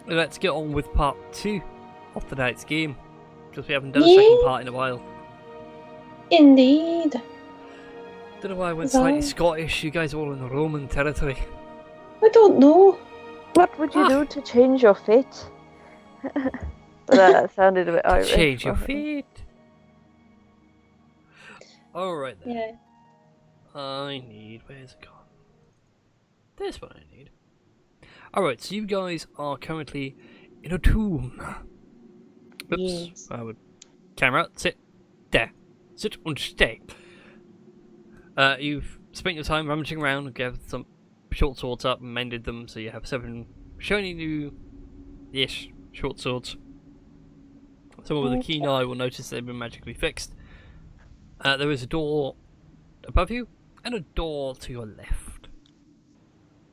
let's get on with part 2 of tonight's game. Because we haven't done a second part in a while. Indeed. Don't know why I went slightly Scottish. You guys are all in Roman territory. I don't know. What would you do to change your fate? That sounded a bit Irish. Change your fate. Alright then. Yeah. Where's it gone? This one I need. Alright, so you guys are currently in a tomb. Oops. Yes. Camera, sit there. Sit and stay. You've spent your time rummaging around and gathered some short swords up and mended them, so you have 7 shiny new-ish short swords. Someone with a keen eye will notice they've been magically fixed. There is a door above you and a door to your left.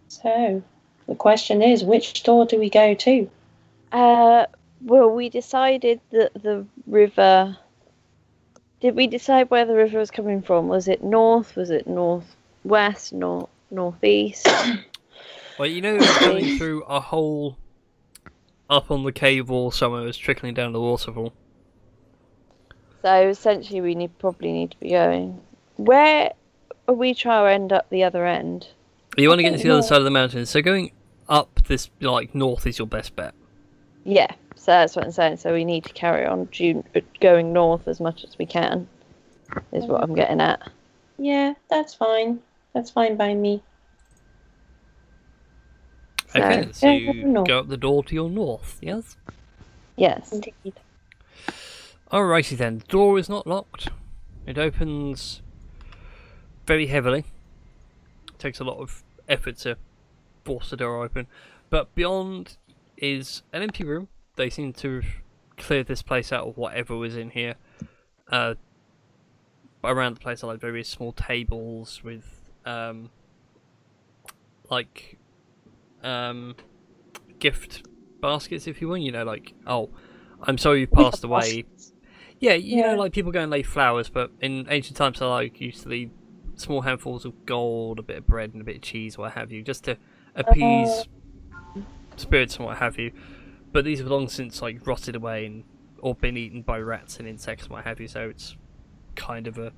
So, the question is, which door do we go to? Well, we decided that the river... Did we decide where the river was coming from? Was it north? Was it northwest? Northeast? Well, you know it's coming through a hole up on the cave wall somewhere. It's trickling down the waterfall. So essentially we probably need to be going. Where are we trying to end up the other end? You want to get to the other side of the mountain, so going up this, like, north is your best bet. Yeah, so that's what I'm saying. So we need to carry on going north as much as we can, is what I'm getting at. Yeah, that's fine. That's fine by me. Okay, so you north. go up the door to your north, yes? Yes. Indeed. Alrighty then, the door is not locked. It opens very heavily. It takes a lot of effort to force the door open. But beyond is an empty room. They seem to have cleared this place out of whatever was in here. Around the place are like various small tables with gift baskets, if you will. You know, like, oh, I'm sorry you passed away. Yeah, you know, like people go and lay flowers, but in ancient times, they like used to leave small handfuls of gold, a bit of bread, and a bit of cheese, what have you, just to appease spirits and what have you. But these have long since like rotted away and or been eaten by rats and insects and what have you. So it's kind of a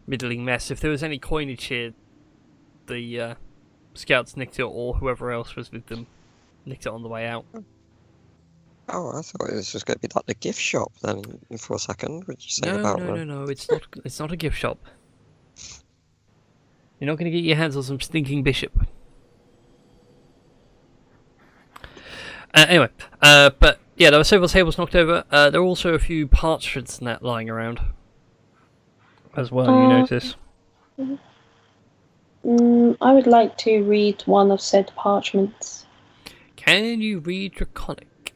middling mess. If there was any coinage here, the scouts nicked it, or whoever else was with them nicked it on the way out. Oh, I thought it was just going to be like the gift shop then for a second. What did you say about that? No, it's not. It's not a gift shop. You're not going to get your hands on some stinking bishop. Anyway, but yeah, there were several tables knocked over. There are also a few parchments and that lying around as well. You notice. I would like to read one of said parchments. Can you read Draconic?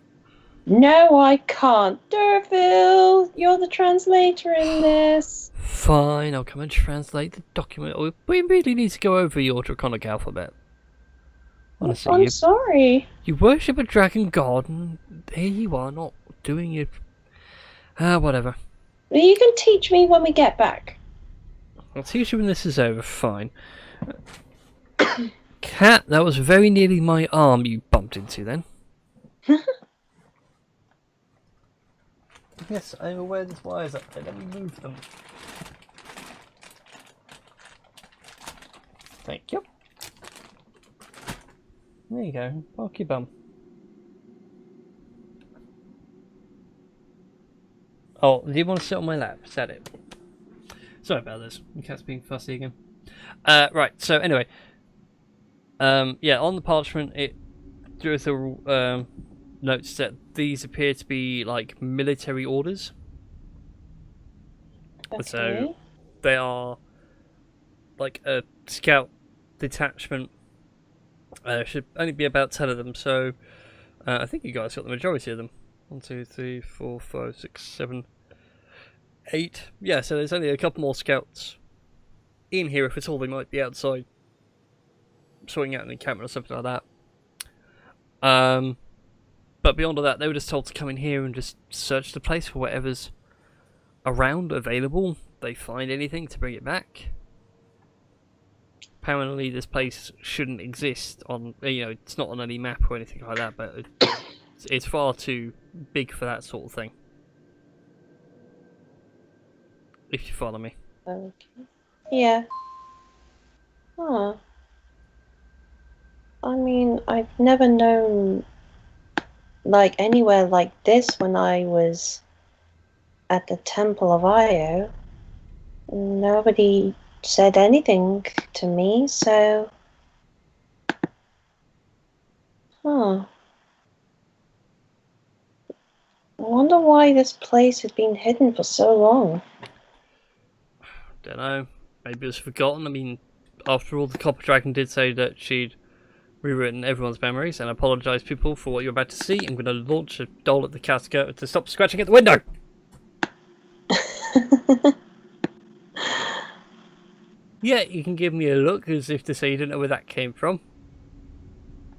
No, I can't. Durville, you're the translator in this. Fine, I'll come and translate the document. We really need to go over your Draconic alphabet. Honestly, I'm sorry. You worship a dragon god, and here you are not doing it. Whatever. You can teach me when we get back. I'll teach you when this is over, fine. Cat, that was very nearly my arm you bumped into then. Yes, I'm aware there's wires up there. Let me move them. Thank you. There you go. Park your bum. Oh, do you want to sit on my lap? Is that it? Sorry about this. The cat's being fussy again. Right, so anyway. Yeah, on the parchment, it drew the notes that these appear to be like military orders. Okay. So they are like a scout detachment. Should only be about 10 of them, so I think you guys got the majority of them. 1, 2, 3, 4, 5, 6, 7, 8. Yeah, so there's only a couple more scouts in here. If it's all, they might be outside sorting out an encampment or something like that. But beyond all that, they were just told to come in here and just search the place for whatever's around, available. They find anything to bring it back. apparently this place shouldn't exist on, it's not on any map or anything like that, but it's far too big for that sort of thing. If you follow me. Okay. Yeah. Huh. I mean, I've never known like anywhere like this when I was at the Temple of Io. Nobody said anything to me, so huh. I wonder why this place had been hidden for so long. Don't know. Maybe it was forgotten. I mean, after all, the Copper Dragon did say that she'd rewritten everyone's memories, and I apologise, people, for what you're about to see. I'm going to launch a doll at the casket to stop scratching at the window! Yeah, you can give me a look as if to say you didn't know where that came from.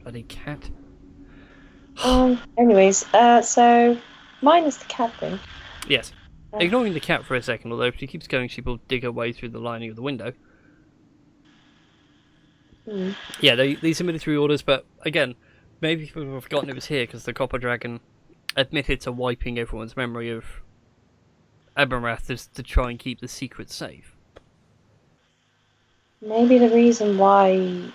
Bloody cat. Anyways, so minus the cat thing. Yes. Ignoring the cat for a second, although if she keeps going, she will dig her way through the lining of the window. Yeah, these are military orders, but again, maybe people have forgotten it was here because the Copper Dragon admitted to wiping everyone's memory of Aberrath just to try and keep the secret safe. Maybe the reason why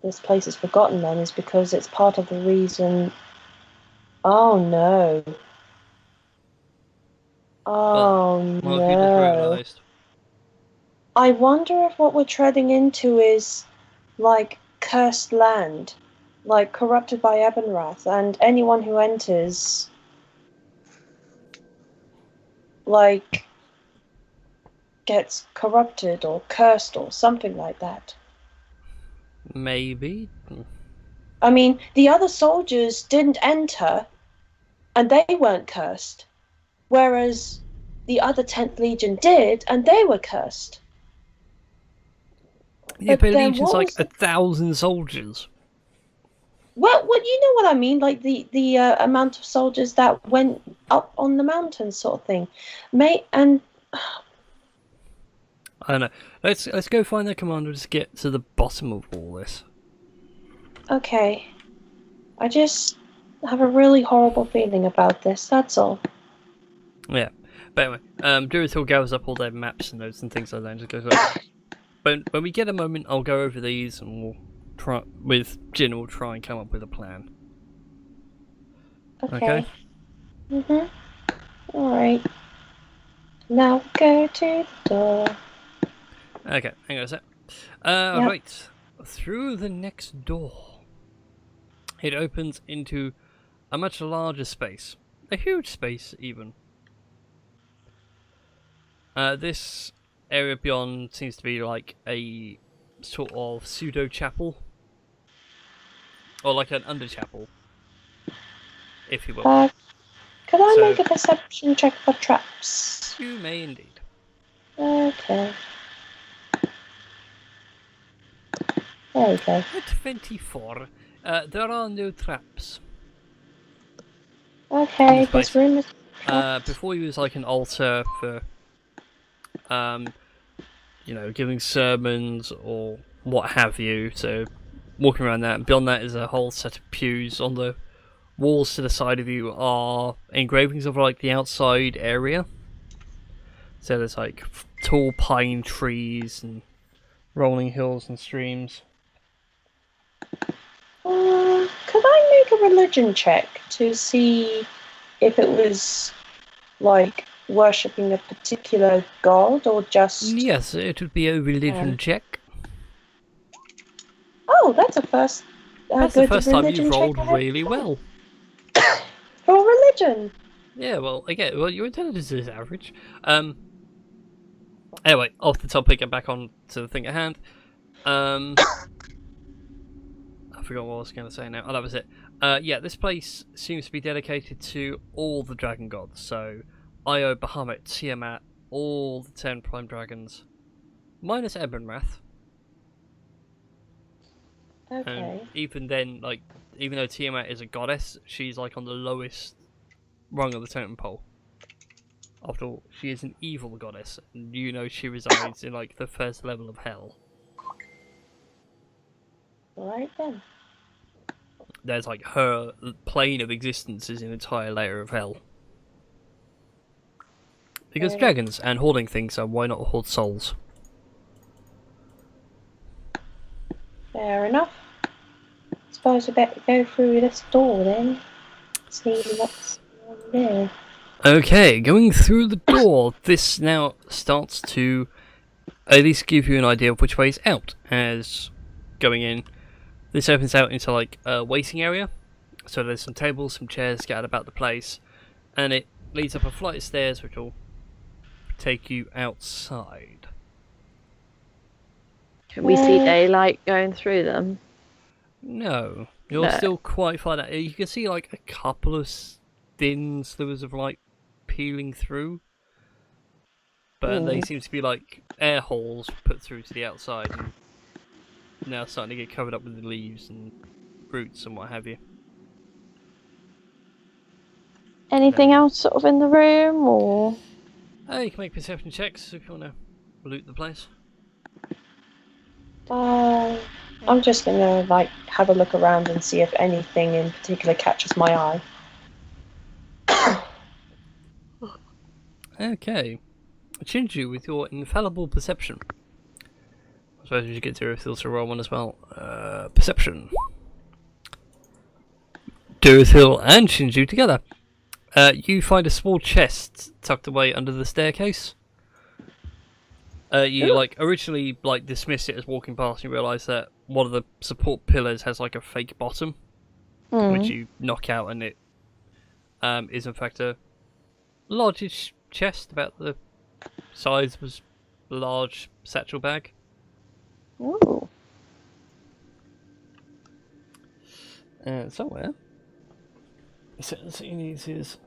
this place is forgotten then is because it's part of the reason. Oh no. Oh What have you just no. realised? I wonder if what we're treading into is like cursed land, like corrupted by Ebenrath, and anyone who enters like gets corrupted or cursed or something like that. Maybe. I mean, the other soldiers didn't enter and they weren't cursed, whereas the other 10th Legion did and they were cursed. Yeah, but there Legion's like was- 1,000 soldiers. Well, you know what I mean, like the amount of soldiers that went up on the mountain, sort of thing. I don't know. Let's go find the commander to get to the bottom of all this. Okay, I just have a really horrible feeling about this. That's all. Yeah. But anyway, Duratil gathers up all their maps and notes and things like that and just goes like, but when we get a moment, I'll go over these and we'll try with Jin. We'll try and come up with a plan. Okay. All right. Now go to the door. Okay. Hang on a sec. Yep. Right. Through the next door, it opens into a much larger space, a huge space even. This area beyond seems to be like a sort of pseudo chapel, or like an under chapel, if you will. Could I So- make a perception check for traps? You may indeed. Okay. There we go. At 24, there are no traps. Okay, This place. this room is. Before you was like an altar for, giving sermons or what have you. So walking around that. Beyond that is a whole set of pews. On the walls to the side of you are engravings of like the outside area. So there's like tall pine trees and rolling hills and streams. Could I make a religion check to see if it was like worshipping a particular god or just? Yes, it would be a religion check. Oh, that's a first. That's the good first time religion you've check rolled I have really done. well. For religion. Yeah, well, again, your intelligence is average. Anyway, off the topic and back on to the thing at hand. I forgot what I was going to say now. Oh, that was it. Yeah, this place seems to be dedicated to all the dragon gods. So, Io, Bahamut, Tiamat, all the 10 prime dragons, minus Ebenrath. Okay. And even then, like, even though Tiamat is a goddess, she's like on the lowest rung of the totem pole. After all, she is an evil goddess, and you know she resides in like the first level of hell. Right then. There's like her plane of existence is an entire layer of hell. Because dragons and hoarding things, so why not hoard souls? Fair enough. Suppose we better go through this door then. See what's on there. Okay, going through the door, this now starts to at least give you an idea of which way is out. As going in, this opens out into like a waiting area. So there's some tables, some chairs scattered about the place, and it leads up a flight of stairs which will take you outside. Can we see daylight going through them? No, you're still quite far down. You can see like a couple of thin slivers of light peeling through, but they seem to be like air holes put through to the outside, and now starting to get covered up with the leaves and roots and what have you. Anything else sort of in the room, or? You can make perception checks if you want to loot the place. I'm just gonna like have a look around and see if anything in particular catches my eye. Okay. Shinju, with your infallible perception. I suppose we should get Durithil to roll one as well. Perception. Durithil and Shinju together. You find a small chest tucked away under the staircase. You like originally like dismiss it as walking past and you realise that one of the support pillars has like a fake bottom, which you knock out, and it is in fact a largish chest about the size of a large satchel bag. Ooh. Somewhere. So he needs his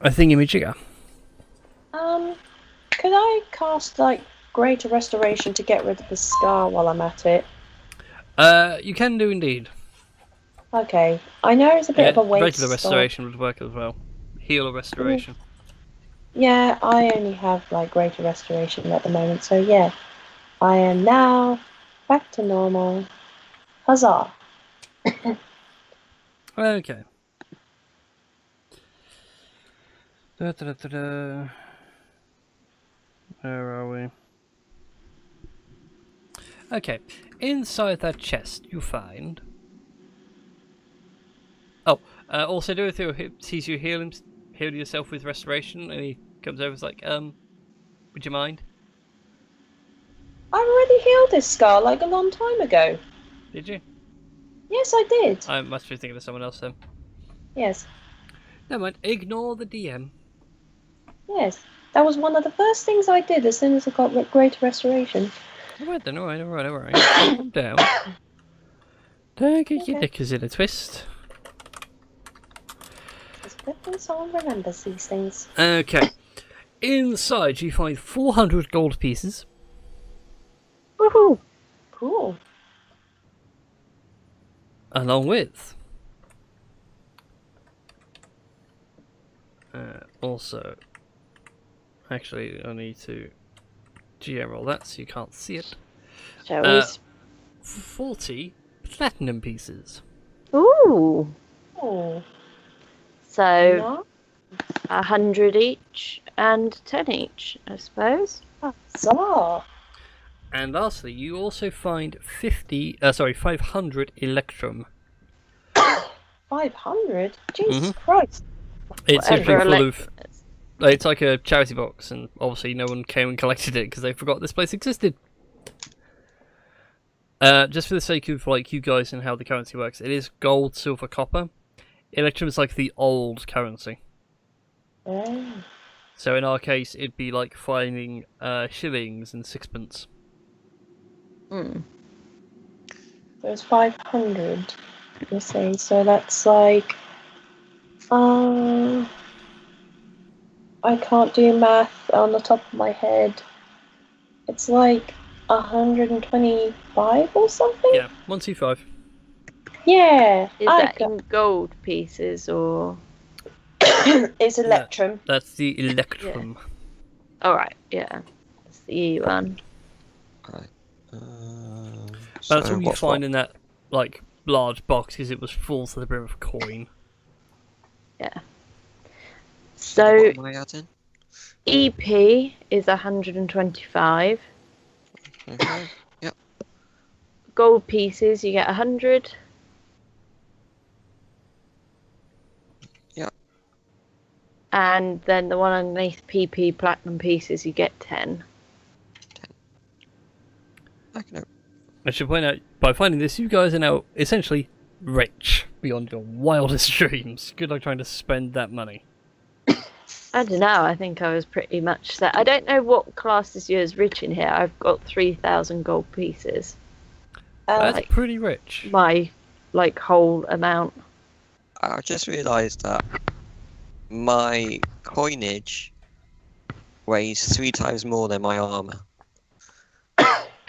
a thingamajigger. Could I cast like greater restoration to get rid of the scar while I'm at it? You can do indeed. Okay, I know it's a bit of a waste. Regular restoration would work as well. Heal or restoration. Yeah, I only have like greater restoration at the moment, so yeah, I am now back to normal. Huzzah! Okay. Da. Where are we? Okay. Inside that chest, you find. Oh, also do it sees you heal yourself with restoration, and he comes over and is like, would you mind? I already healed this scar like a long time ago. Did you? Yes, I did. I must be thinking of someone else then. Yes. Never mind. Ignore the DM. Yes. That was one of the first things I did as soon as I got greater restoration. Alright then, alright. Calm down. Don't get your knickers in a twist. It's good when someone remembers these things. Okay. Inside you find 400 gold pieces. Woohoo! Cool. Along with also, actually I need to GM roll that so you can't see it. Shall we? 40 platinum pieces. Ooh! Oh. So, No? 100 each and 10 each, I suppose. Huzzah! And lastly, you also find 500 electrum. 500? Jesus Christ. It's simply Whatever full of. It's like a charity box, and obviously no one came and collected it because they forgot this place existed. Just for the sake of like you guys and how the currency works, it is gold, silver, copper. Electrum is like the old currency. Oh. So in our case, it'd be like finding shillings and sixpence. There's 500, you say, so that's like, I can't do math on the top of my head. It's like 125 or something? Yeah, 125. Yeah. Is that in gold pieces or? It's electrum. That's the electrum. Alright, yeah. That's the E one. Right. That's So all you what's find what? in that like large box, because it was full to the brim of coin. Yeah. So So what am I adding? EP is 125. Okay. Yep. Gold pieces, you get 100. Yep. And then the one underneath PP platinum pieces, you get 10. Okay, no. I should point out, by finding this, you guys are now essentially rich beyond your wildest dreams. Good luck trying to spend that money. I don't know, I think I was pretty much set. I don't know what class is yours rich in here. I've got 3,000 gold pieces. That's Like, pretty rich. my, like, whole amount. I just realised that my coinage weighs 3 times more than my armor.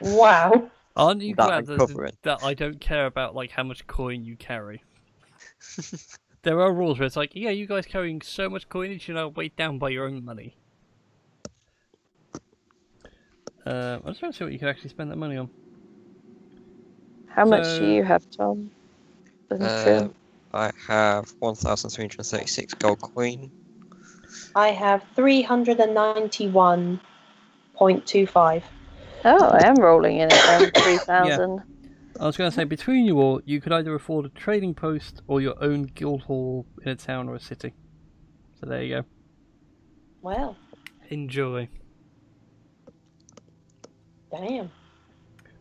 Wow. Aren't you That glad I'm that, covering. that I don't care about like how much coin you carry? There are rules where it's like, yeah, you guys carrying so much coinage, you're not weighed down by your own money. I'm just trying to see what you can actually spend that money on. How much So- do you have, Tom? Doesn't show. I have 1,336 gold coin. I have 391.25. Oh, I am rolling in it then, 3,000. I was going to say, between you all, you could either afford a trading post or your own guild hall in a town or a city. So there you go. Well, Enjoy. damn.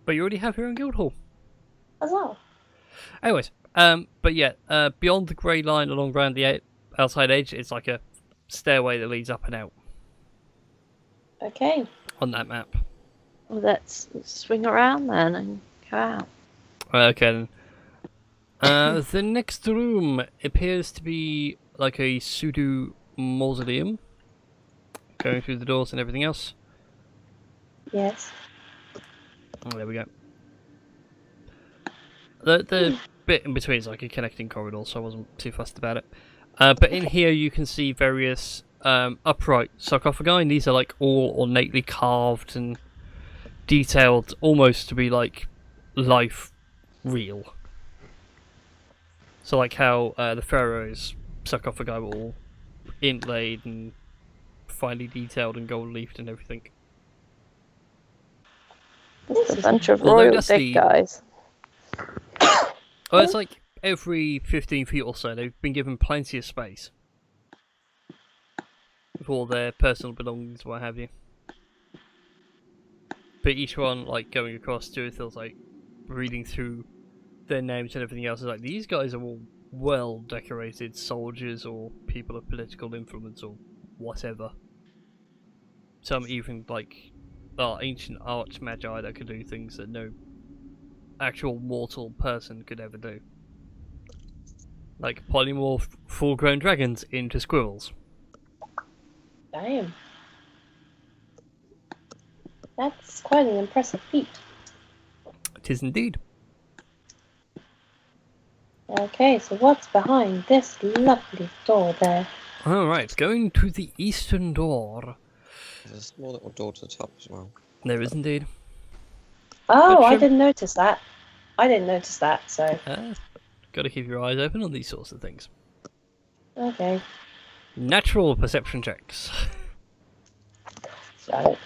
But you already have your own guild hall. As well. Anyways, but yeah, beyond the grey line along around the outside edge, it's like a stairway that leads up and out Okay. on that map. Well, let's swing around then and go out. Okay then. The next room appears to be like a pseudo mausoleum. Going through the doors and everything else. Yes. Oh, there we go. The bit in between is like a connecting corridor, so I wasn't too fussed about it. But in here you can see various upright sarcophagi, and these are like all ornately carved and detailed, almost to be like life real. So like how the pharaohs' sarcophagi were all inlaid and finely detailed and gold leafed and everything. It's a bunch of Although royal that's big the- guys. Well, it's like every 15 feet or so they've been given plenty of space for their personal belongings, what have you. But each one, like going across to it, feels like reading through their names and everything else. Is like these guys are all well decorated soldiers or people of political influence or whatever. Some even like ancient arch magi that could do things that no actual mortal person could ever do. Like polymorph full-grown dragons into squirrels. Damn. That's quite an impressive feat. It is indeed. Okay, so what's behind this lovely door there? Alright, going to the eastern door. There's a small little door to the top as well. There is indeed. Oh, But I sure. didn't notice that. I didn't notice that, so Got to keep your eyes open on these sorts of things. okay. Natural perception checks. So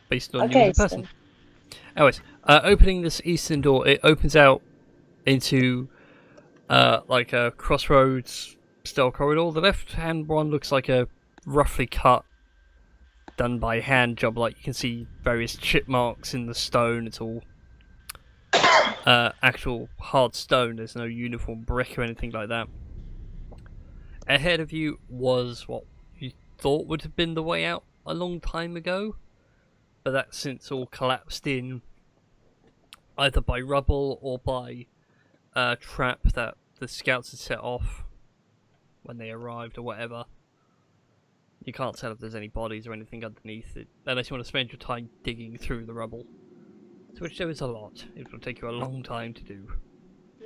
Based on you Okay, as a person. Anyways, opening this eastern door, it opens out into like a crossroads style corridor. The left hand one looks like a roughly cut, done by hand job. Like you can see various chip marks in the stone. It's all actual hard stone. There's no uniform brick or anything like that. Ahead of you was what you thought would have been the way out a long time ago, but that's since all collapsed in either by rubble or by a trap that the scouts had set off when they arrived or whatever. You can't tell if there's any bodies or anything underneath it unless you want to spend your time digging through the rubble, to which there is a lot. It will take you a long time to do.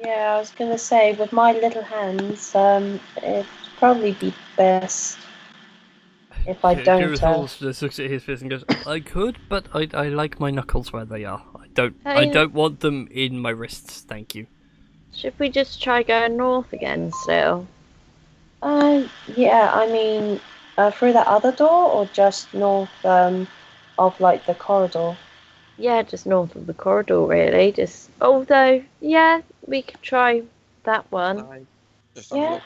yeah, I was gonna say with my little hands, it'd probably be best if I don't. Gareth just looks at his fist and goes, I could, but I like my knuckles where they are. I I don't want them in my wrists. Thank you. Should we just try going north again still? Yeah, I mean, through that other door or just north of like the corridor? Yeah, just north of the corridor, really. Just although, yeah, we could try that one. I just have a Yeah. look.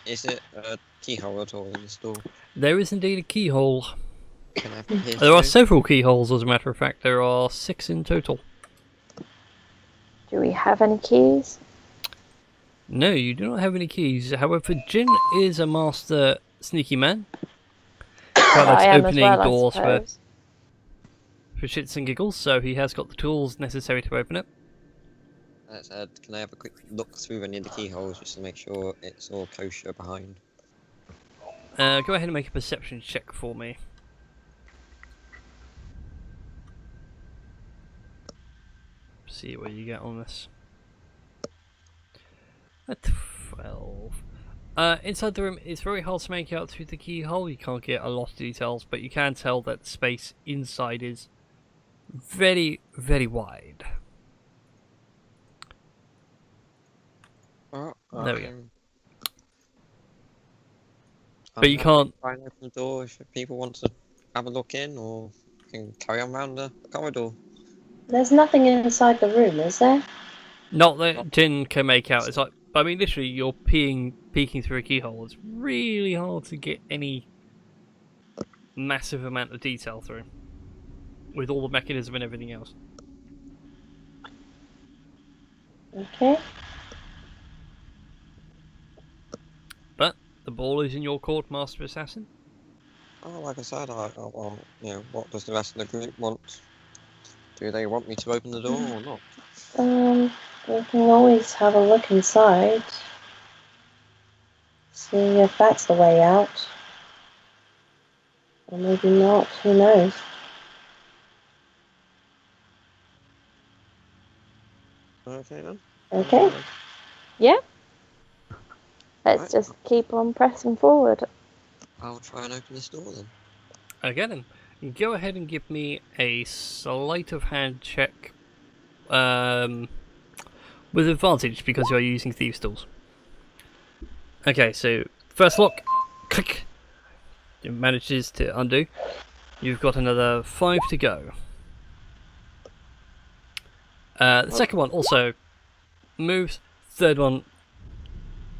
Is it a keyhole at all in this door? There is indeed a keyhole. Can I peer There are through? several keyholes, as a matter of fact. There are 6 in total. Do we have any keys? No, you do not have any keys. However, Jin is a master sneaky man. Quite likes I am as opening well, I doors suppose. for shits and giggles, so he has got the tools necessary to open it. Can I have a quick look through any of the keyholes just to make sure it's all kosher behind? Go ahead and make a perception check for me. See what you get on this. A 12. Inside the room, it's very hard to make out through the keyhole. You can't get a lot of details, but you can tell that the space inside is very, very wide. Oh, There we go. But you can't. Try and open the door if people want to have a look in, or can carry on round the corridor. There's nothing inside the room, is there? Not that Jin can make out. It's like, I mean, literally, you're peeking through a keyhole. It's really hard to get any massive amount of detail through, with all the mechanism and everything else. Okay. But the ball is in your court, Master Assassin. Oh, like I said, well, you know, what does the rest of the group want? Do they want me to open the door or not? We can always have a look inside. See if that's the way out. Or maybe not, who knows? Okay then. Okay. Yeah. Let's Right. just keep on pressing forward. I'll try and open this door then. Okay then, go ahead and give me a sleight of hand check, with advantage because you're using thieves' tools. Okay, so first lock, click. It manages to undo. You've got another 5 to go. The second one also moves. Third one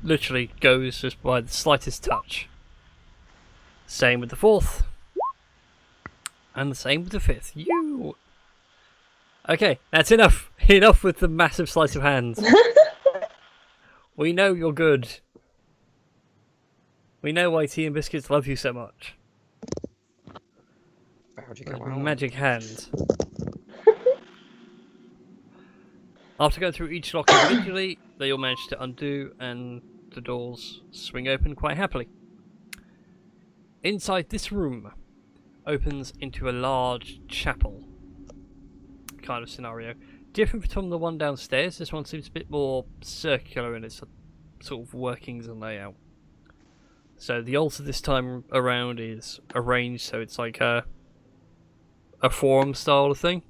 literally goes just by the slightest touch. Same with the fourth. And the same with the fifth. You. Okay, that's enough. Enough with the massive sleight of hands. We know you're good. We know why Tea and Biscuits love you so much. How'd you go Those out? magic hands. After going through each lock individually, they all manage to undo and the doors swing open quite happily. Inside this room opens into a large chapel kind of scenario. Different from the one downstairs, this one seems a bit more circular in its sort of workings and layout. So the altar this time around is arranged so it's like a forum style of thing.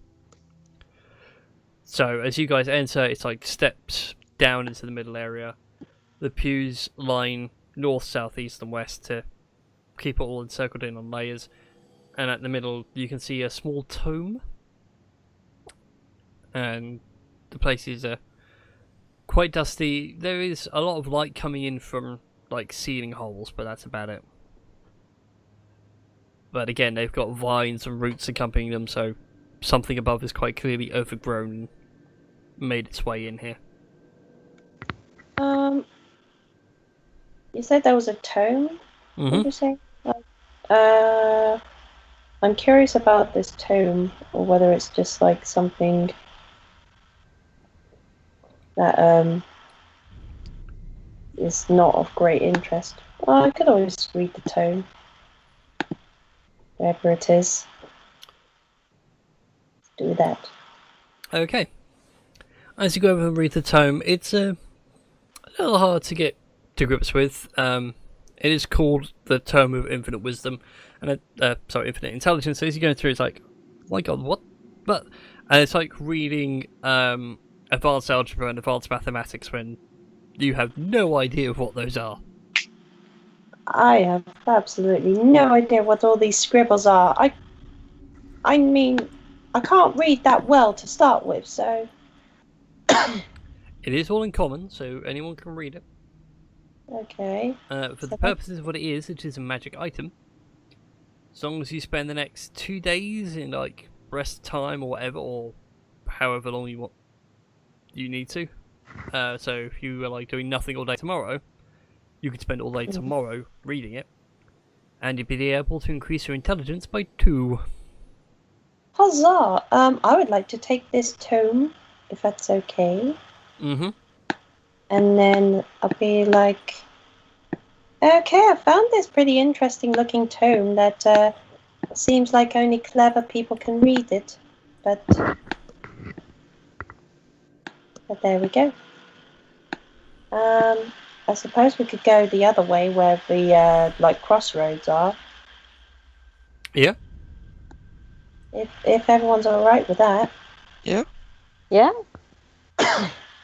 So as you guys enter, it's like steps down into the middle area. The pews line north, south, east and west to keep it all encircled in on layers. And at the middle you can see a small tome. And the place is quite dusty. There is a lot of light coming in from like ceiling holes, but that's about it. But again, they've got vines and roots accompanying them, so something above is quite clearly overgrown and made its way in here. You said there was a tome? What did Mm-hmm. you say? I'm curious about this tome, or whether it's just like something that is not of great interest. Well, I could always read the tome, wherever it is. Do that. Okay. As you go over and read the tome, it's a little hard to get to grips with. It is called the Tome of Infinite Wisdom, and infinite intelligence. So as you're going through, it's like, oh my god, what? But And it's like reading advanced algebra and advanced mathematics when you have no idea what those are. I have absolutely no idea what all these scribbles are. I mean, I can't read that well to start with, so... It is all in common, so anyone can read it. Okay. For the purposes of what it is a magic item. As long as you spend the next 2 days in like rest time or whatever, or however long you need to. So if you were like doing nothing all day tomorrow, you could spend all day tomorrow reading it, and you'd be able to increase your intelligence by 2. Huzzah! I would like to take this tome, if that's okay. Mm-hmm. And then I'll be like, okay, I found this pretty interesting looking tome that seems like only clever people can read it. But there we go. I suppose we could go the other way where the like crossroads are. Yeah. If everyone's alright with that. Yeah. Yeah.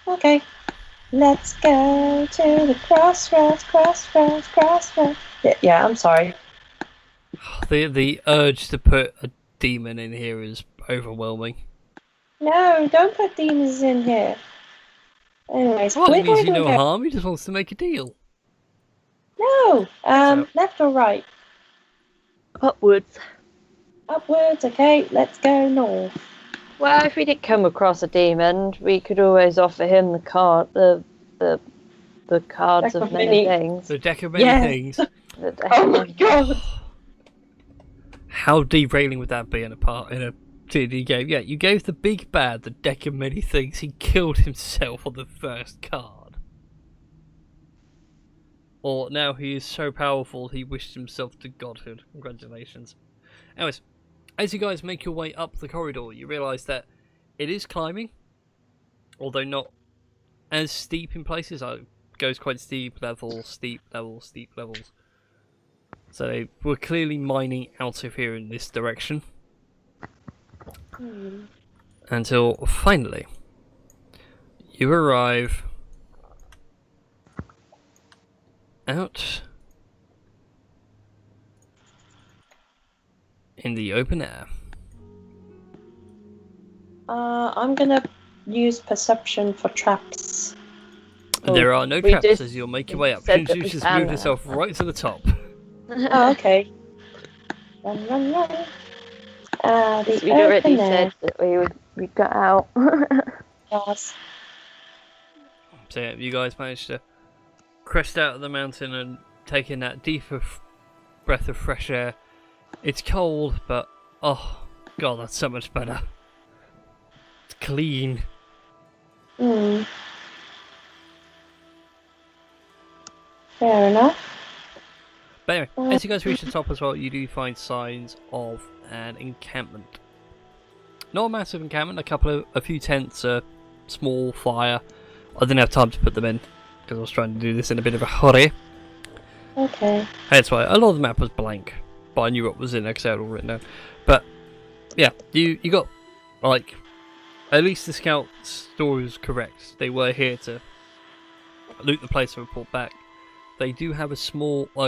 Okay. Let's go to the crossroads. Yeah, I'm sorry. The urge to put a demon in here is overwhelming. No, don't put demons in here. Anyways, Well, we're it means going you to no go... harm. He just wants to make a deal. No, So- left or right? Upwards. Upwards, okay, let's go north. Well, if we did come across a demon, we could always offer him the cards Deck of of many many- things. The deck of many Yes. things. The deck Oh of my many- god! How derailing would that be in a D&D game? Yeah, you gave the big bad the deck of many things. He killed himself on the first card. Or now he is so powerful he wished himself to godhood. Congratulations. Anyways, as you guys make your way up the corridor, you realise that it is climbing, although not as steep in places. It goes quite steep levels, steep levels, steep levels. So they were clearly mining out of here in this direction. Until finally, you arrive out in the open air. I'm gonna use perception for traps. There are no we traps just as you'll make your way up. said that You we just found move that. yourself right to the top. Oh, okay. Run, run, run. The We'd already open air. said that we got out. Yes. So yeah, you guys managed to crest out of the mountain and take in that deeper breath of fresh air. It's cold, but oh god, that's so much better. It's clean. Fair enough. But anyway, as you guys reach the top as well, you do find signs of an encampment. Not a massive encampment, a few tents, a small fire. I didn't have time to put them in because I was trying to do this in a bit of a hurry. Okay. That's why a lot of the map was blank, but I knew what was in there because I had it all written down. But yeah, you got like at least the scout story was correct. They were here to loot the place and report back. They do have a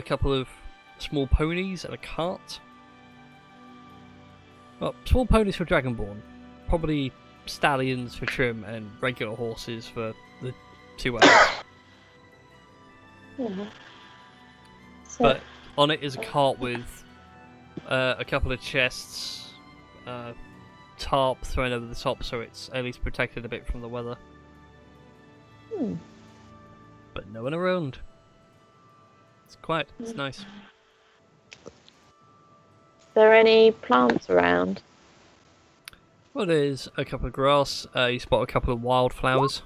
couple of small ponies and a cart. Well, small ponies for Dragonborn, probably stallions for Trim, and regular horses for the 2 elves. Yeah. So, But on it is a cart with a couple of chests, tarp thrown over the top so it's at least protected a bit from the weather. But no one around. It's quiet, it's nice. Is there any plants around? Well, there's a couple of grass, you spot a couple of wildflowers.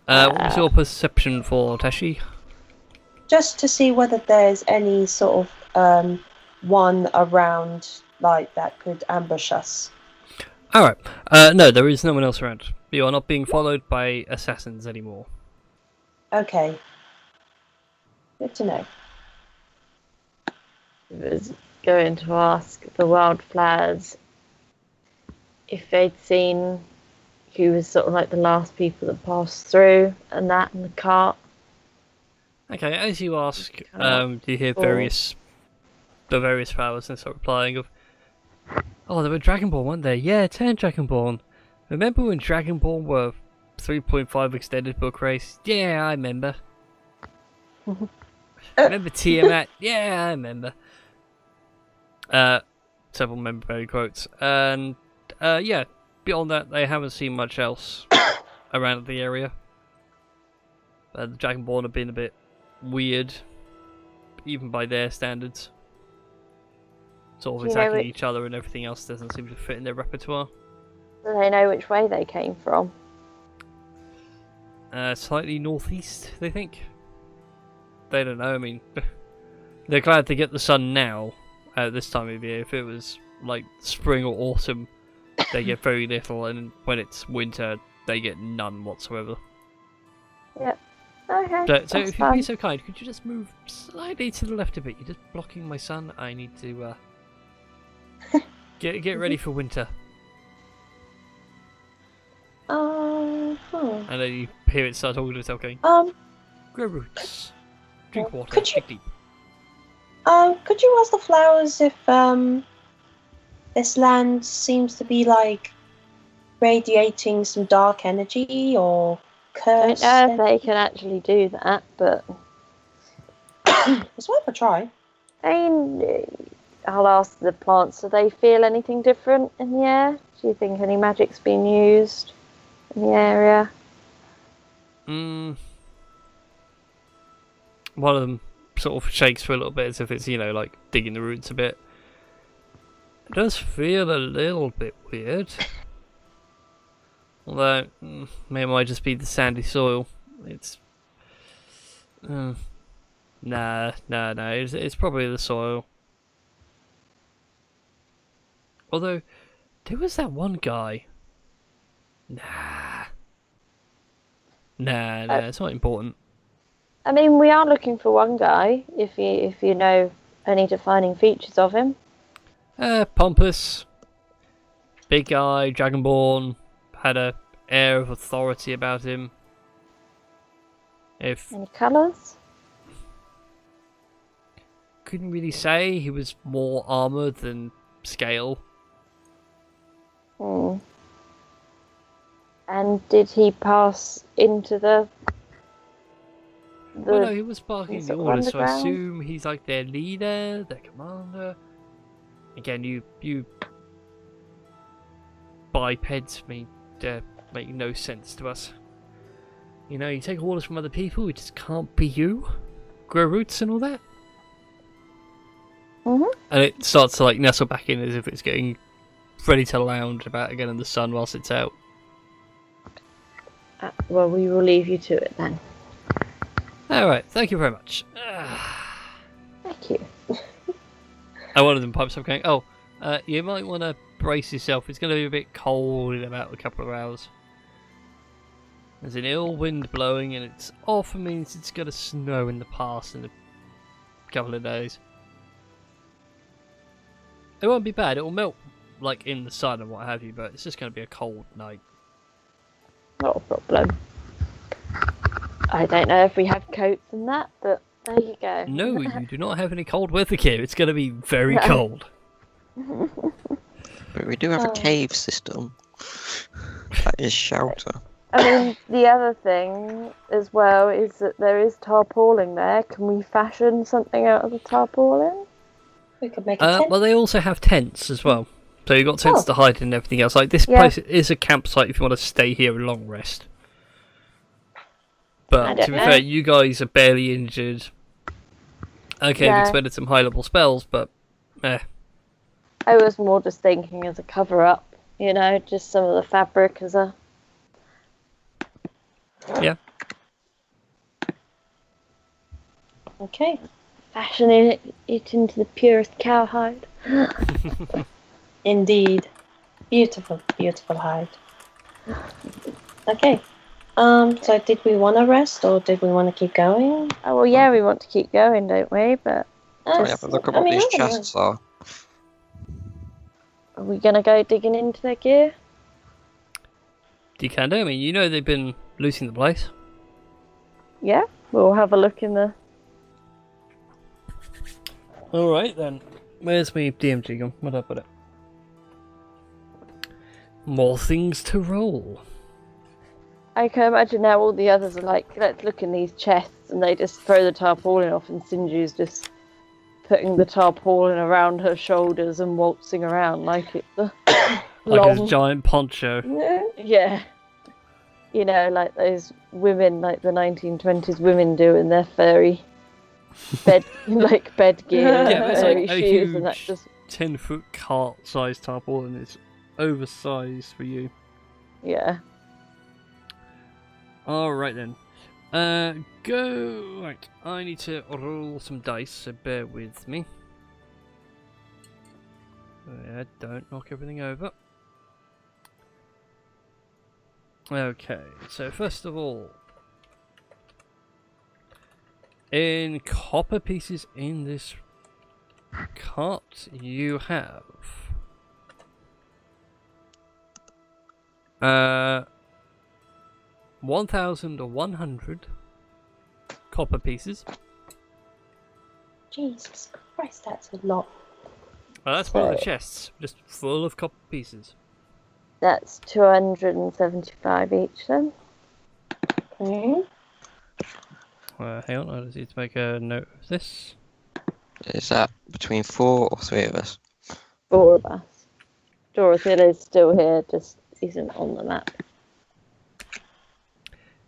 What was your perception for Tashi? just to see whether there's any sort of one around like that could ambush us. Alright, no, there is no one else around. You are not being followed by assassins anymore. Okay. Good to know. I was going to ask the wildflowers if they'd seen who was sort of like the last people that passed through and that in the cart. Okay, as you ask, do you hear the various powers and start replying of, oh, there were Dragonborn, weren't there? Yeah, 10 Dragonborn. Remember when Dragonborn were 3.5 extended book race? Yeah, I remember. Remember Tiamat? Yeah, I remember. Several member quotes. And, yeah, beyond that, they haven't seen much else around the area. The Dragonborn have been a bit weird, even by their standards. Sort of attacking each other and everything else doesn't seem to fit in their repertoire. Do they know which way they came from? Slightly northeast, they think. They don't know, I mean, they're glad to get the sun now, at this time of year. If it was, like, spring or autumn, they get very little, and when it's winter, they get none whatsoever. Yep. Okay. So if you'd be so kind, could you just move slightly to the left a bit? You're just blocking my sun. I need to get ready for winter. And then you hear it start talking to itself, going, grow roots, drink water, dig deep. Could you ask the flowers if this land seems to be like radiating some dark energy or curse? I don't know if they can actually do that, but it's worth a try. I'll ask the plants, do they feel anything different in the air? Do you think any magic's been used in the area? One of them sort of shakes for a little bit as if it's, like digging the roots a bit. It does feel a little bit weird. Although, maybe it might just be the sandy soil. It's... Nah, it's probably the soil. Although, there was that one guy. Nah, it's not important. I mean, we are looking for one guy, if you know any defining features of him. Pompous. Big guy, Dragonborn. Had a air of authority about him. Any colours? Couldn't really say. He was more armoured than scale. And did he pass into the Well, no, he was barking the orders, so I assume he's like their leader, their commander. Again, you bipeds make no sense to us. You take orders from other people, it just can't be you. Grow roots and all that. And it starts to nestle back in as if it's getting ready to lounge about again in the sun whilst it's out. Well, we will leave you to it then. Alright, thank you very much. Thank you. And one of them pipes up going, you might want to brace yourself. It's going to be a bit cold in about a couple of hours. There's an ill wind blowing and it often means it's going to snow in the past in a couple of days. It won't be bad. It will melt in the sun and what have you, but it's just going to be a cold night. Not a problem. I don't know if we have coats and that, but there you go. No, you do not have any cold weather gear. It's going to be very cold. But we do have a cave system. That is shelter. I mean, the other thing as well is that there is tarpaulin there. Can we fashion something out of the tarpaulin? We could make a tent. Well, they also have tents as well. So you've got tents to hide and everything else. This place is a campsite if you want to stay here and long rest. But to be fair, you guys are barely injured. Okay, you've expended some high-level spells, but I was more just thinking as a cover-up, just some of the fabric as a... Yeah. Okay. Fashioning it into the purest cowhide. Indeed. Beautiful, beautiful hide. Okay. So did we want to rest or did we want to keep going? Oh, well, yeah, we want to keep going, don't we? But Yeah, but look at what these chests are. are we going to go digging into their gear? you can do. I mean, you know they've been looting the place. Yeah, we'll have a look in the. Alright then. Where's my DMG gone? Where'd I put it? More things to roll. I can imagine now all the others are like, let's look in these chests, and they just throw the tarpaulin off, and Sinju's just putting the tarpaulin around her shoulders and waltzing around like it's a Like long... a giant poncho. Yeah. You know, like those women, like the 1920s women do in their furry bed, like bed gear, Yeah, and it's furry like a shoes, and that huge just 10-foot cart-sized tarpaulin. It's oversized for you. yeah. Alright then. Go. Right, I need to roll some dice, so bear with me. Yeah, don't knock everything over. Okay, so first of all, in copper pieces in this cart, you have 1,100 copper pieces. Jesus Christ, that's a lot. That's one of the chests, just full of copper pieces. That's 275 each then. Okay. Hang on, I just need to make a note of this. Is that between 4 or 3 of us? 4 of us. Dorothy is still here, just isn't on the map.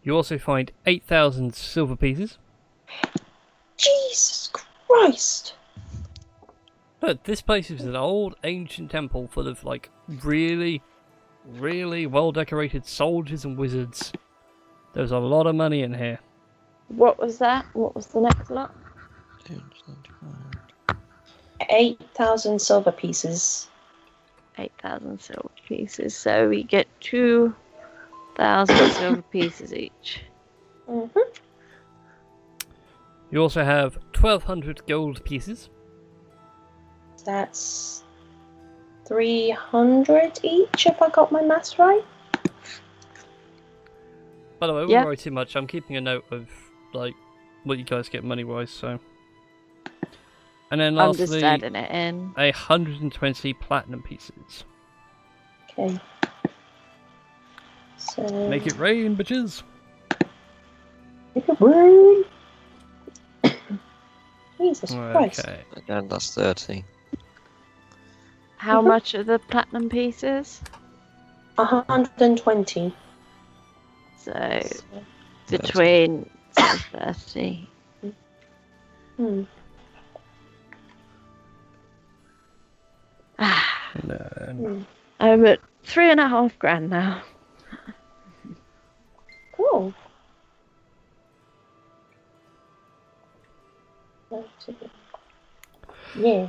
You also find 8,000 silver pieces. Jesus Christ! Look, this place is an old ancient temple full of like really well decorated soldiers and wizards. There's a lot of money in here. What was that? What was the next lot? 8,000 silver pieces. 8,000 silver pieces. So we get 2,000 silver pieces each. Mm-hmm. You also have 1,200 gold pieces. That's 300 each, if I got my maths right. By the way, I wouldn't worry too much. I'm keeping a note of like what you guys get money wise. So, and then I'm just lastly, adding it in. 120 platinum pieces. Okay. So Make it rain, bitches. make it rain. Jesus Christ. Okay. Again, that's 30. How much are the platinum pieces? 120. So between 30. Hmm. No. I'm at 3.5 grand now. Cool. Yeah.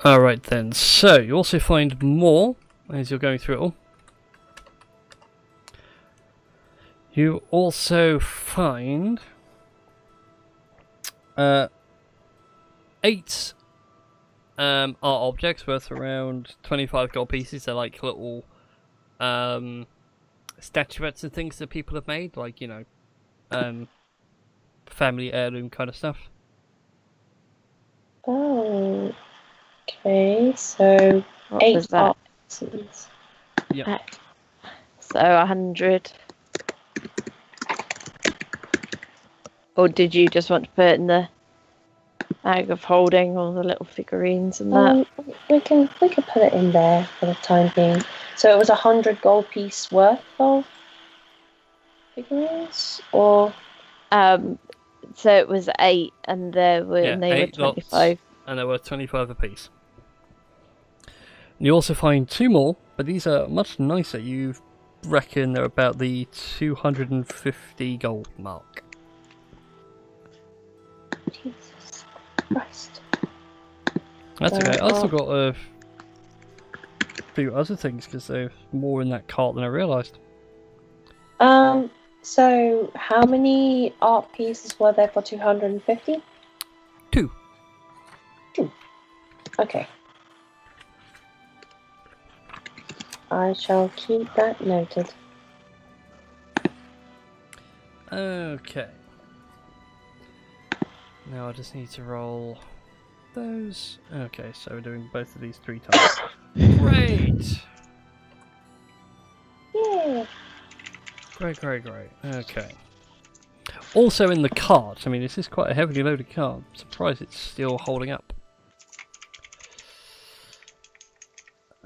Alright then, so you also find more as you're going through it all. You also find 8 art objects worth around 25 gold pieces. They're like little statuettes and things that people have made, like, you know, family heirloom kind of stuff. Oh. Okay, so What 8 was that? art pieces. Yeah. So 100. Or did you just want to put it in the bag of holding all the little figurines and that? We can put it in there for the time being. So it was 100 gold piece worth of figurines, or So it was 8, and they were 8 25. lots, and they're worth 25 apiece. And you also find 2 more, but these are much nicer. You reckon they're about the 250 gold mark. Jesus Christ. That's okay. I still got a few other things because there's more in that cart than I realised. So how many art pieces were there for 250? 2. Okay. I shall keep that noted. Okay. Now I just need to roll those. Okay, so we're doing both of these 3 times. Great! Yeah. Great. Okay. Also in the cart, I mean, this is quite a heavily loaded cart. I'm surprised it's still holding up.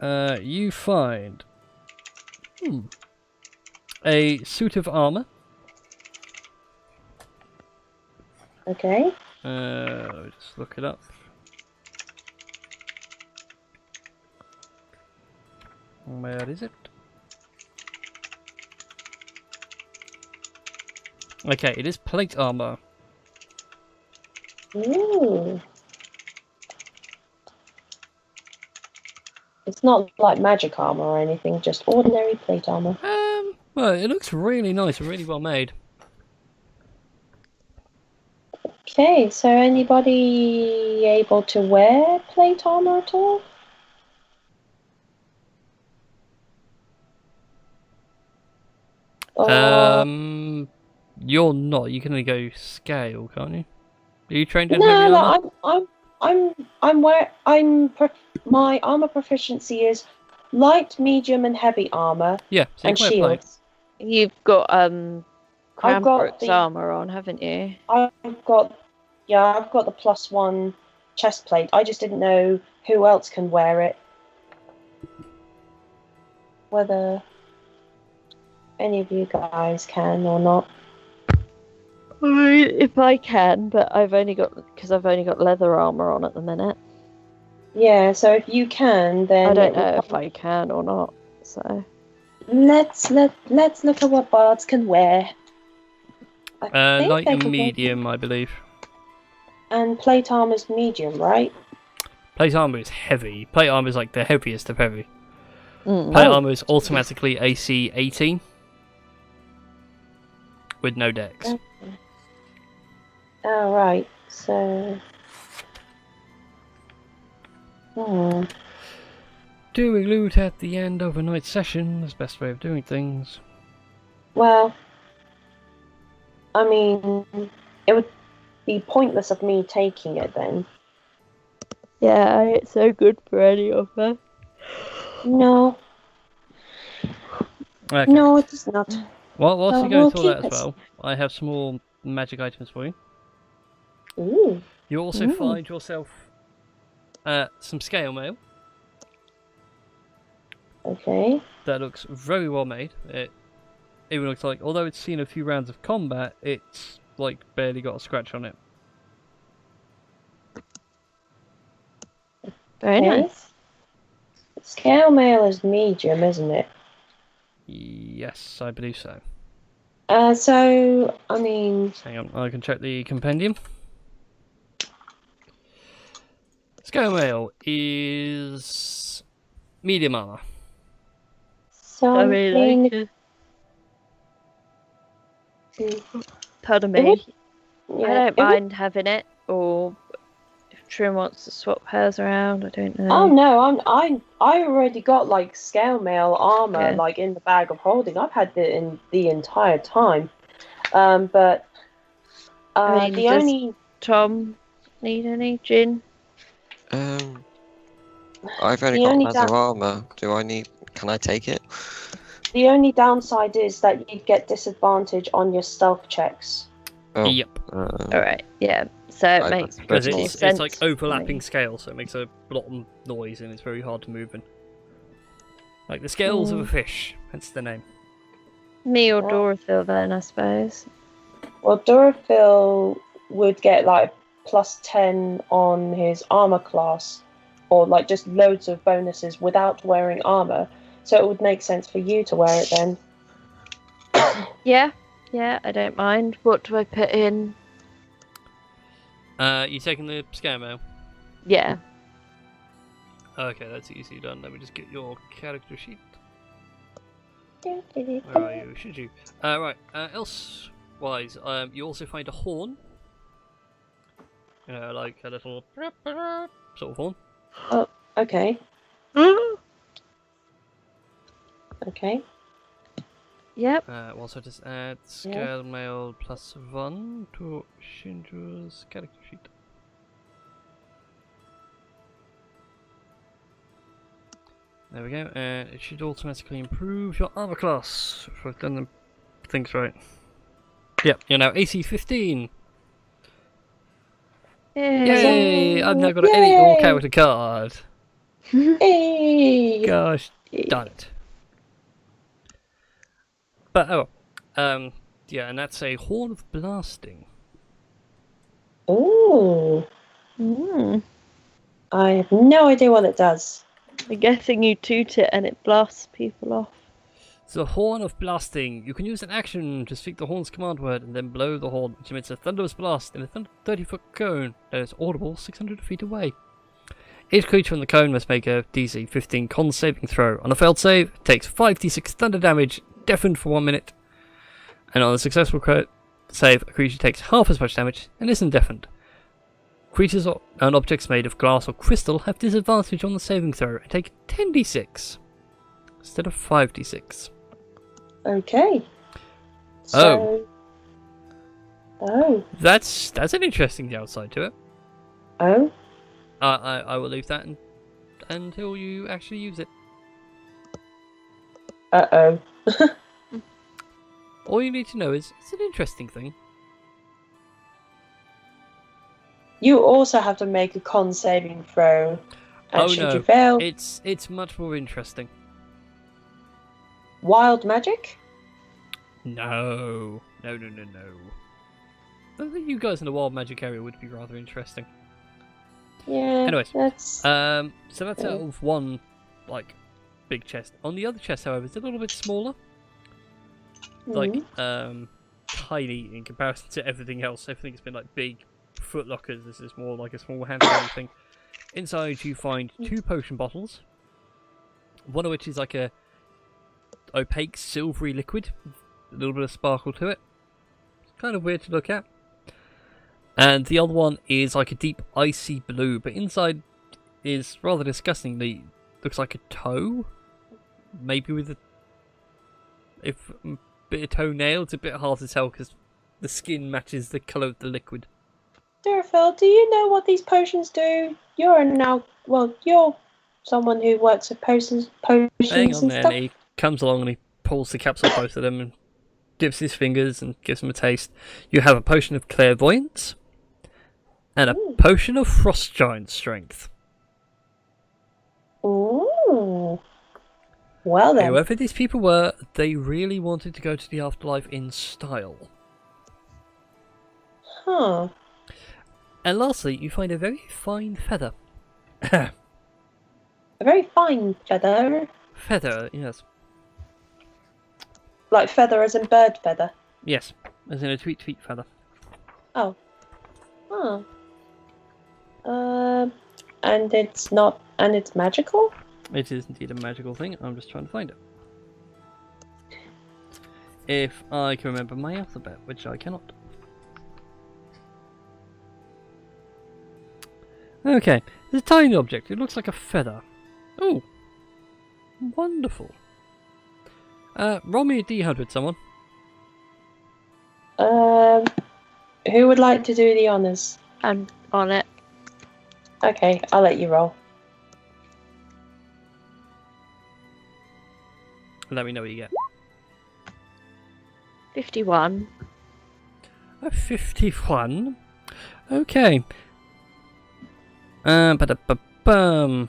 You find a suit of armor. Okay. Let me just look it up. Where is it? Okay, it is plate armor. Ooh. It's not like magic armor or anything, just ordinary plate armor. Well, it looks really nice and really well made. Okay, so anybody able to wear plate armor at all? Or... You're not. You can only go scale, can't you? Are you trained in No, heavy armor? My armor proficiency is light, medium, and heavy armor, Yeah, so you and can wear plate. shields. You've got I've got Cranbrook's the- armor on, haven't you? I've got the +1 chest plate. I just didn't know who else can wear it. Whether any of you guys can or not. If I can, but I've only got leather armor on at the minute. Yeah, so if you can, then I don't it would know if probably- I can or not. So Let's look at what bards can wear. I think Light they and can wear- medium, I believe. And plate armor's medium, right? Plate armor is heavy. Plate armor is like the heaviest of heavy. Mm. Plate Oh. armor is automatically AC 18 with no dex. Oh, right. So... Doing loot at the end of a night session is the best way of doing things. Well, I mean, it would be pointless of me taking it then. Yeah, it's so good for any of us. No, Okay. no, it is not. Well, whilst Well, you're going we'll through that keep as it. well, I have some more magic items for you. Ooh, You also find yourself some scale mail okay. that looks very well made. It even looks like, although it's seen a few rounds of combat, it's like barely got a scratch on it. Very Okay. nice. Scale mail is medium, isn't it? Yes, I believe so. So, I mean, Hang on, I can check the compendium. Scale mail is medium armor. I really like it. Pardon me. yeah, I don't it would- mind having it, or if Trim wants to swap hers around, I don't know. Oh no, I already got like scale mail armor Yeah. like in the bag of holding. I've had it in the entire time. But I mean, the does- only Tom, need any gin? I've only The got only leather armor. Can I take it? the only downside is that you get disadvantage on your stealth checks. Oh, Yep, Alright, yeah. So it I- makes because more it's sense. like to overlapping me. scale, so it makes a lot of noise and it's very hard to move in. Like the scales of a fish, hence the name. Me or Well- Dorothea then, I suppose. Well, Dorothea would get like +10 on his armor class, or like just loads of bonuses without wearing armor. So it would make sense for you to wear it then. Yeah, I don't mind. What do I put in? You taking the scale mail? Yeah. Okay, that's easily done. Let me just get your character sheet. Where are you? Should you? Right. Elsewise, you also find a horn. Like a little sort of horn. Okay. Okay. Yep. Also just add scale mail +1 to Shinju's character sheet. There we go, and it should automatically improve your armor class, if I've done the things right. Yep, you're now AC 15! Yay! I've now got an edit your character card! Hey! Gosh, darn it. But, yeah, and that's a Horn of Blasting. Ooh. Mm. I have no idea what it does. I'm guessing you toot it and it blasts people off. The Horn of Blasting. You can use an action to speak the horn's command word and then blow the horn, which emits a thunderous blast in a 30-foot cone that is audible 600 feet away. Each creature in the cone must make a DC 15 con saving throw. On a failed save, it takes 5d6 thunder damage, deafened for 1 minute. And on a successful save, a creature takes half as much damage and isn't deafened. Creatures and objects made of glass or crystal have disadvantage on the saving throw and take 10d6 instead of 5d6. Okay. So, oh. That's an interesting downside to it. Oh. I will leave that until you actually use it. Uh-oh. All you need to know is it's an interesting thing. You also have to make a con saving throw. And should you fail, it's much more interesting. wild magic? No. I think you guys in the wild magic area would be rather interesting. Yeah. Anyways, that's so that's out of one like big chest. On the other chest, however, it's a little bit smaller. Like tiny in comparison to everything else. Everything's been like big foot lockers. This is more like a small handheld thing. Inside you find 2 potion bottles. One of which is like a opaque silvery liquid, a little bit of sparkle to it. It's kind of weird to look at. And the other one is like a deep icy blue, but inside is rather disgustingly looks like a toe, maybe with a bit of toenail. It's a bit hard to tell because the skin matches the colour of the liquid. Phil, do you know what these potions do? You're someone who works with potions Hang and on, then stuff. he comes along and he pulls the caps off both of them and dips his fingers and gives them a taste. You have a potion of clairvoyance and a potion of frost giant strength. Ooh. Well then. Whoever these people were, they really wanted to go to the afterlife in style. Huh. And lastly, you find a very fine feather. A very fine feather. Feather, yes. Like feather as in bird feather. Yes, as in a tweet feather. Oh. Huh. And it's magical? It is indeed a magical thing. I'm just trying to find it. If I can remember my alphabet, which I cannot. Okay, it's a tiny object. It looks like a feather. Oh, wonderful. Roll me a D100, someone. Who would like to do the honours? I'm on it. Okay, I'll let you roll. Let me know what you get. 51. A 51. Okay. Ba-da-ba-bum.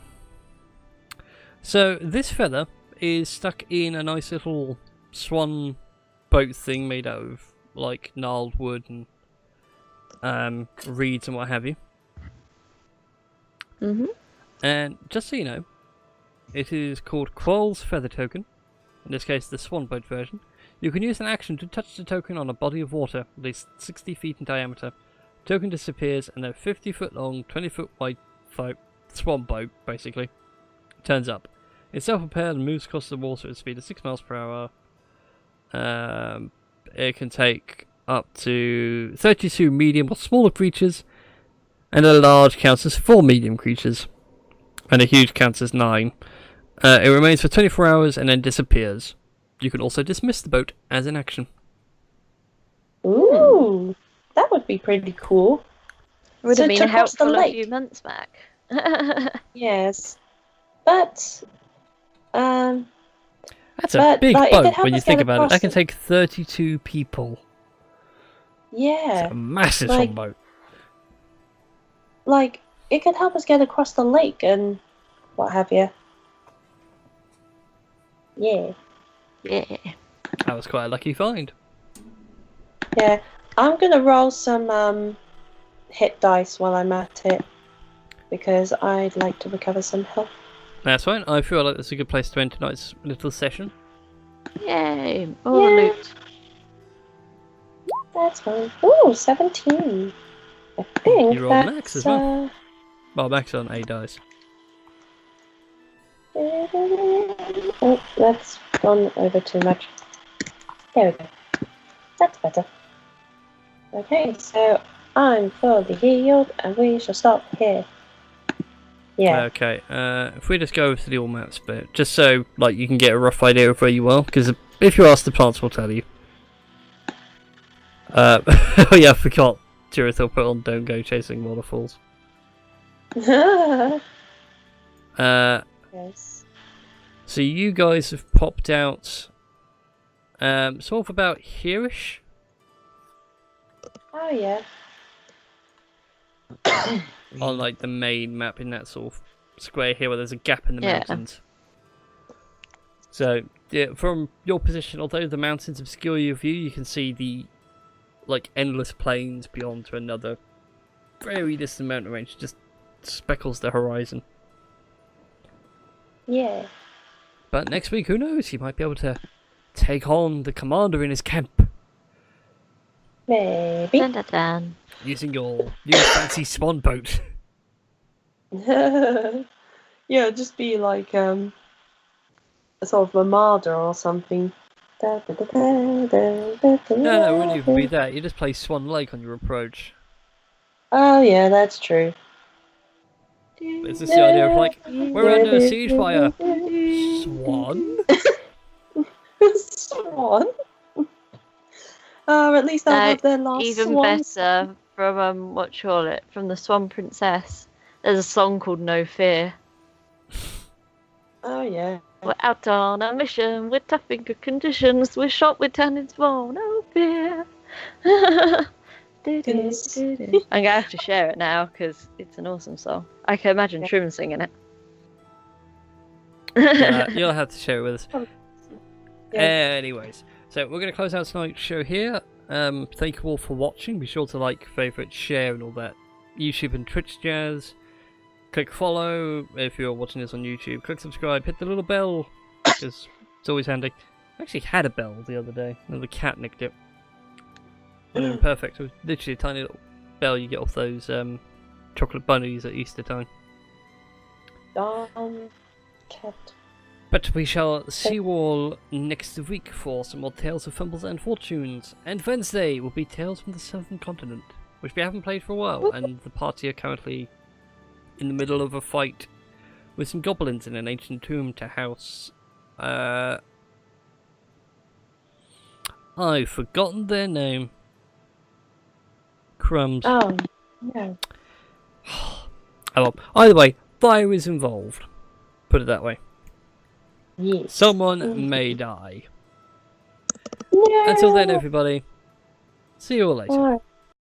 So this feather is stuck in a nice little swan boat thing made out of like gnarled wood and reeds and what have you. And just so you know, it is called Quoll's Feather Token. In this case, the swan boat version. You can use an action to touch the token on a body of water, at least 60 feet in diameter. Token disappears, and a 50-foot long, 20-foot wide swan boat, basically, turns up. It's self-propelled and moves across the water at a speed of 6 miles per hour. It can take up to 32 medium or smaller creatures, and a large counts as 4 medium creatures, and a huge counts as 9. It remains for 24 hours and then disappears. you can also dismiss the boat as an action. Ooh, that would be pretty cool. Would So have been to cross the helpful a lake. few months back. Yes, but That's a But, big like, it could boat help when you us think get about it. across That can it. take 32 people. yeah, It's a massive like- swan boat. like it could help us get across the lake and what have you. Yeah, Yeah. That was quite a lucky find. yeah. I'm gonna roll some hit dice while I'm at it because I'd like to recover some health. That's fine. I feel like that's a good place to end tonight's little session. Yay! All the Yeah. loot. That's fine. Ooh, 17. I think You rolled that's max as well. Well, max on A dice. Oh, that's gone over too much. There we go. That's better. Okay, so I'm fully healed and we shall stop here. Yeah. Okay, if we just go over to the all maps bit, just so like you can get a rough idea of where you are, because if you ask, the plants will tell you. Oh yeah, I forgot. Jirathil put on "Don't go chasing waterfalls." Yes. So you guys have popped out, sort of about here-ish. Oh yeah. On like the main map in that sort of square here where there's a gap in the Yeah. mountains. So yeah, from your position, although the mountains obscure your view, you can see the like endless plains beyond to another very distant mountain range, just speckles the horizon. Yeah. But next week, who knows? You might be able to take on the commander in his camp Maybe. Dun, dun, dun. using your new fancy swan boat. Yeah, just be like a sort of a marder or something. No, it wouldn't even be that. You just play Swan Lake on your approach. Oh yeah, that's true. It's just the idea of like, we're under siege by a swan? Swan. At least they'll No, have their last Even swan. better from what you call it, from the Swan Princess. There's a song called No Fear. Oh yeah. We're out on a mission with tough and good conditions. We're shot with tannin small, no fear. Goodness. I'm gonna have to share it now because it's an awesome song. I can imagine Yeah. Trim singing it. You'll have to share it with us. Yeah. Anyways, so we're going to close out tonight's show here. Thank you all for watching. Be sure to like, favourite, share and all that YouTube and Twitch jazz. Click follow if you're watching this on YouTube. Click subscribe. Hit the little bell because it's always handy. I actually had a bell the other day and the cat nicked it. And perfect. It was literally a tiny little bell you get off those chocolate bunnies at Easter time. Cat. But we shall see you all next week for some more Tales of Fumbles and Fortunes. And Wednesday will be Tales from the Southern Continent, which we haven't played for a while, and the party are currently in the middle of a fight with some goblins in an ancient tomb to house. I've forgotten their name. Crumbs. Oh no. Oh, well, either way, fire is involved. Put it that way. Yes. Someone may die. No. Until then, everybody, see you all later. Alright.